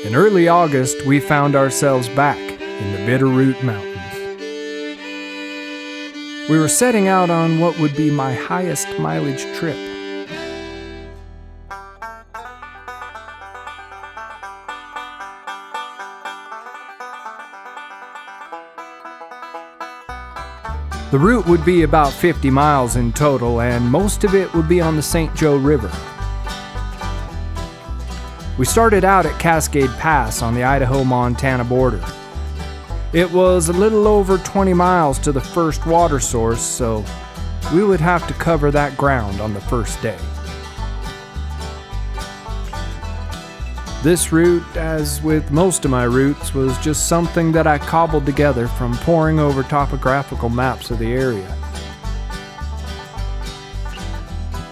In early August, we found ourselves back in the Bitterroot Mountains. We were setting out on what would be my highest mileage trip. The route would be about 50 miles in total, and most of it would be on the St. Joe River. We started out at Cascade Pass on the Idaho-Montana border. It was a little over 20 miles to the first water source, so we would have to cover that ground on the first day. This route, as with most of my routes, was just something that I cobbled together from poring over topographical maps of the area.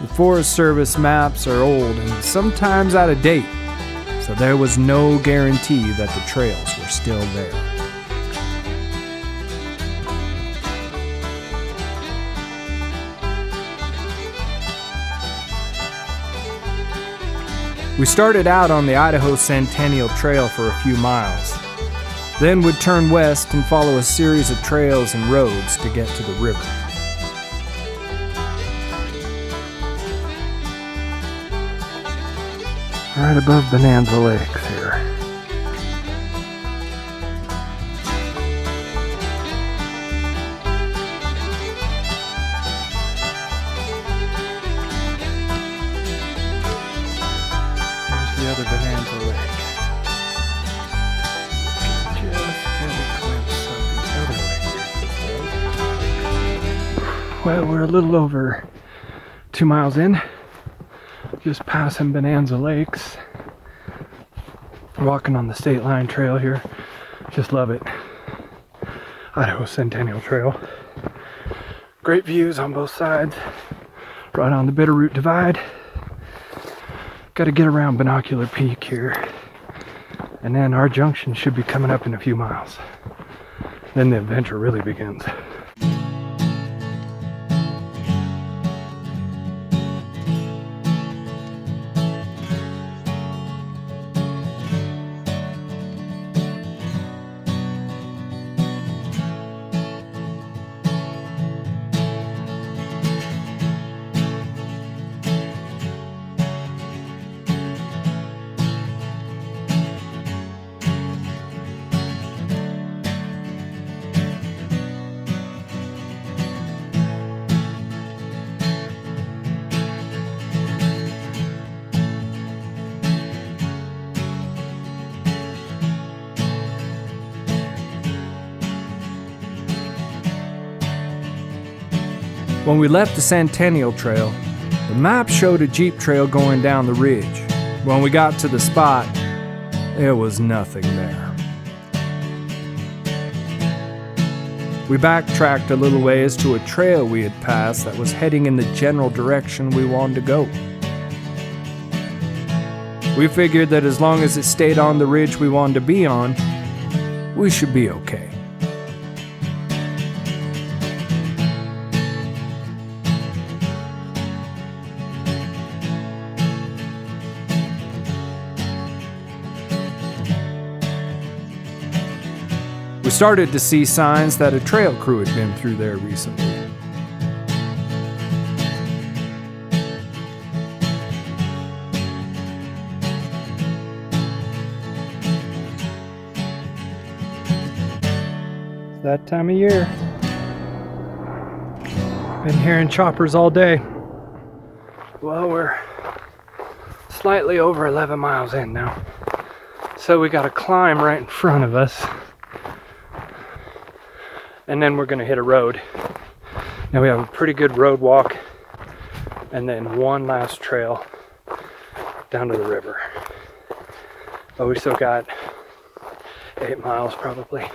The Forest Service maps are old and sometimes out of date, so there was no guarantee that the trails were still there. We started out on the Idaho Centennial Trail for a few miles, then would turn west and follow a series of trails and roads to get to the river. Right above Bonanza Lakes here. The other Bonanza Lake. Just get a glimpse of the other lake. Well, we're a little over 2 miles in, just passing Bonanza Lakes. Walking on the state line trail here. Just love it. Idaho Centennial Trail. Great views on both sides. Right on the Bitterroot Divide. Got to get around Binocular Peak here, and then our junction should be coming up in a few miles. Then the adventure really begins. When we left the Centennial Trail, the map showed a jeep trail going down the ridge. When we got to the spot, there was nothing there. We backtracked a little ways to a trail we had passed that was heading in the general direction we wanted to go. We figured that as long as it stayed on the ridge we wanted to be on, we should be okay. We started to see signs that a trail crew had been through there recently. It's that time of year. Been hearing choppers all day. Well, we're slightly over 11 miles in now. So we got a climb right in front of us. And then we're going to hit a road. Now we have a pretty good road walk, and then one last trail down to the river. But we still got 8 miles probably.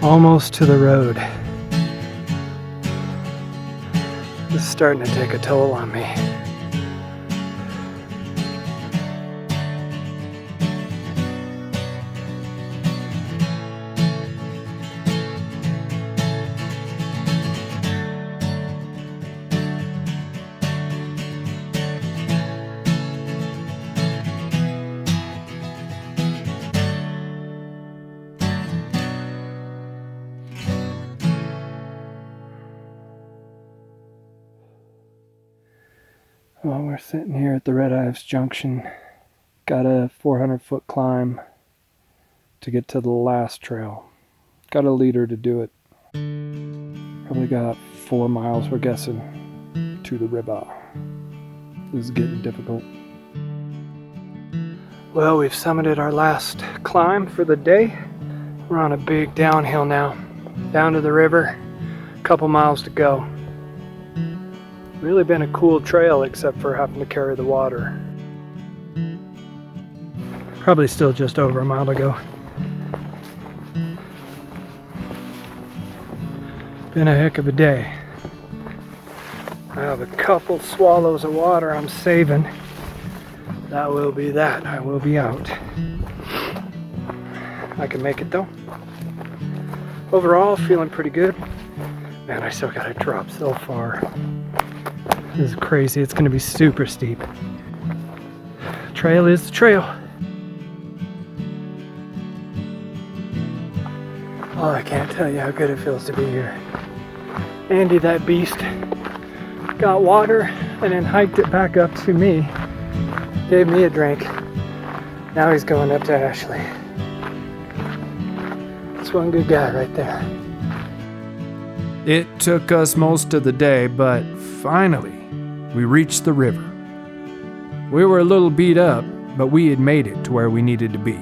Almost to the road. This is starting to take a toll on me. Well, we're sitting here at the Red Ives Junction. Got a 400-foot climb to get to the last trail. Got a leader to do it. Probably got 4 miles, we're guessing, to the river. This is getting difficult. Well, we've summited our last climb for the day. We're on a big downhill now, down to the river. A couple miles to go. Really been a cool trail except for having to carry the water. Probably still just over a mile to go. Been a heck of a day. I have a couple swallows of water I'm saving. That will be that. I will be out. I can make it though. Overall, feeling pretty good. Man, I still gotta drop so far. This is crazy. It's gonna be super steep. Trail is the trail. Oh, I can't tell you how good it feels to be here. Andy, that beast, got water and then hiked it back up to me. Gave me a drink. Now he's going up to Ashley. That's one good guy right there. It took us most of the day, but finally, we reached the river. We were a little beat up, but we had made it to where we needed to be.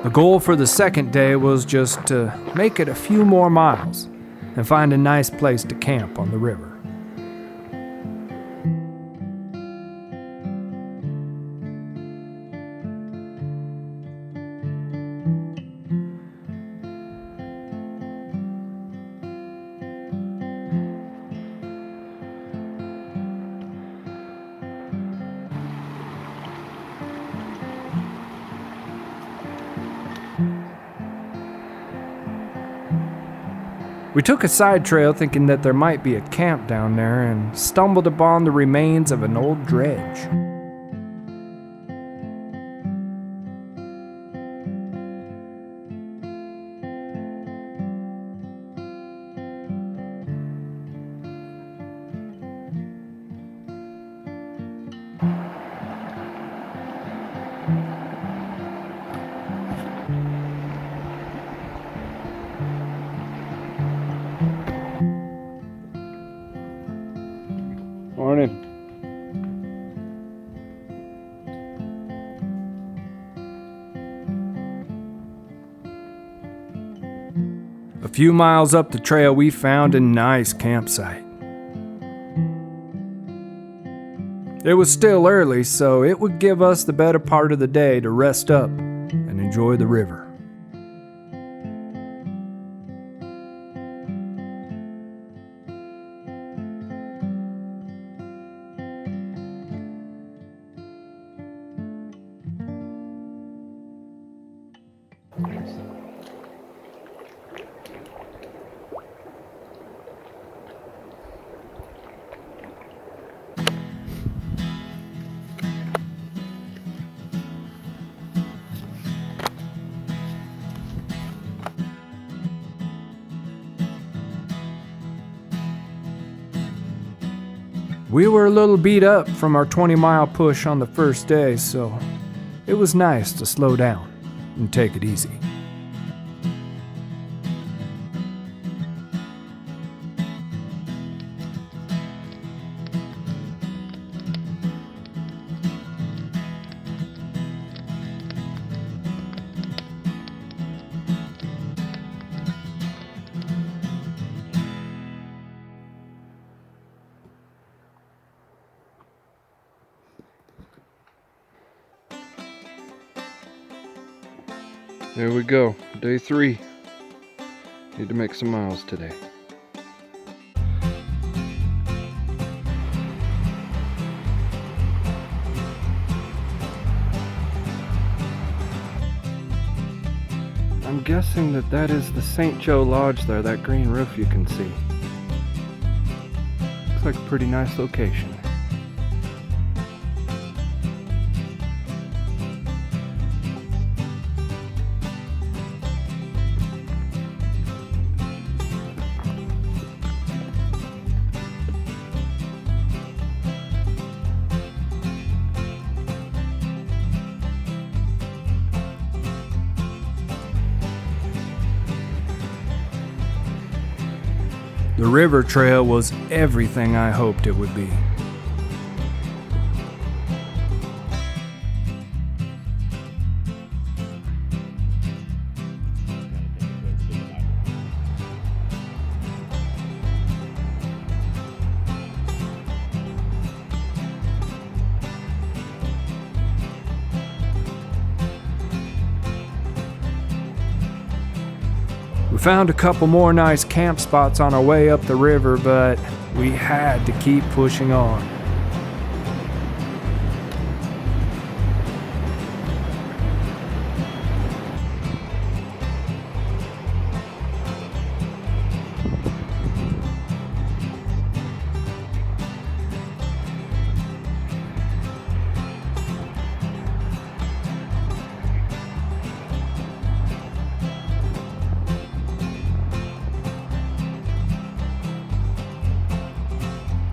The goal for the second day was just to make it a few more miles and find a nice place to camp on the river. We took a side trail thinking that there might be a camp down there and stumbled upon the remains of an old dredge. Morning. A few miles up the trail, we found a nice campsite. It was still early, so it would give us the better part of the day to rest up and enjoy the river. We were a little beat up from our 20-mile push on the first day, so it was nice to slow down and take it easy. There we go, day 3. Need to make some miles today. I'm guessing that is the St. Joe Lodge there, that green roof you can see. Looks like a pretty nice location. The river trail was everything I hoped it would be. We found a couple more nice camp spots on our way up the river, but we had to keep pushing on.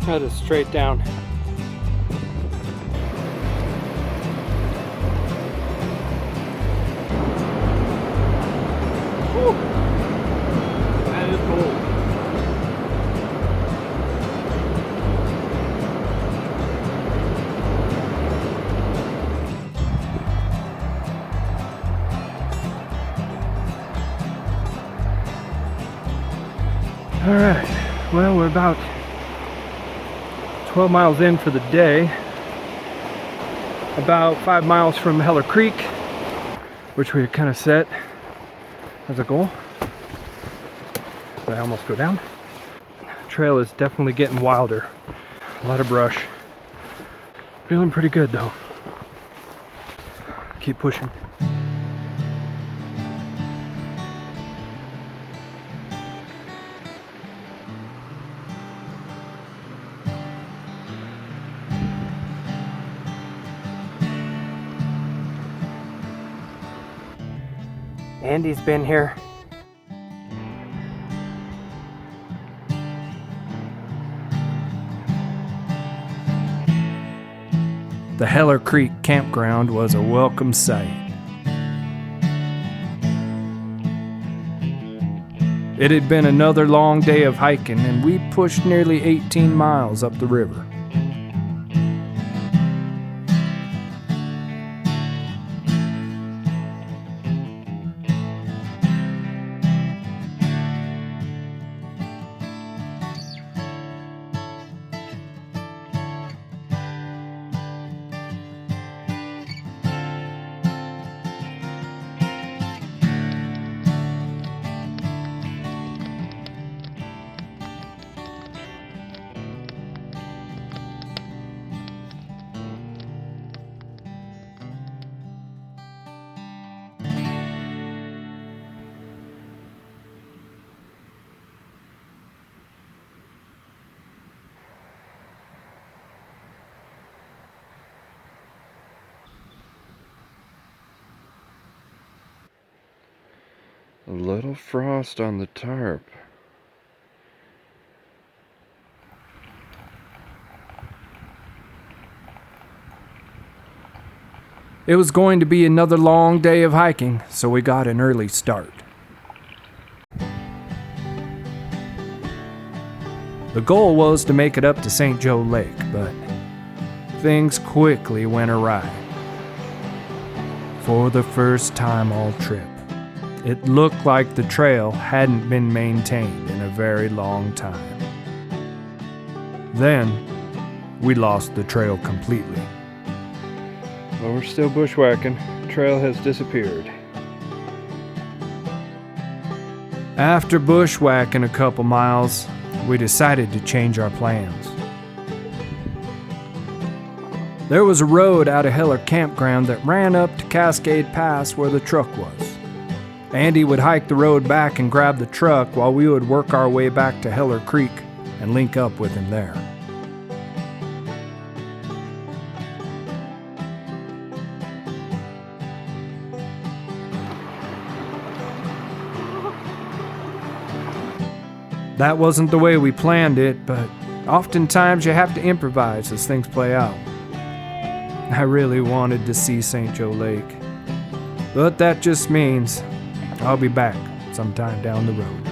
Headed straight down. Whew. That is cool. All right, well, we're about 12 miles in for the day, about 5 miles from Heller Creek, which we had kind of set as a goal. I almost go down. Trail is definitely getting wilder. A lot of brush. Feeling pretty good though. Keep pushing. Andy's been here. The Heller Creek campground was a welcome sight. It had been another long day of hiking, and we pushed nearly 18 miles up the river. A little frost on the tarp. It was going to be another long day of hiking, so we got an early start. The goal was to make it up to St. Joe Lake, but things quickly went awry. For the first time all trip, it looked like the trail hadn't been maintained in a very long time. Then, we lost the trail completely. Well, we're still bushwhacking. Trail has disappeared. After bushwhacking a couple miles, we decided to change our plans. There was a road out of Heller Campground that ran up to Cascade Pass where the truck was. Andy would hike the road back and grab the truck while we would work our way back to Heller Creek and link up with him there. That wasn't the way we planned it, but oftentimes you have to improvise as things play out. I really wanted to see St. Joe Lake, but that just means I'll be back sometime down the road.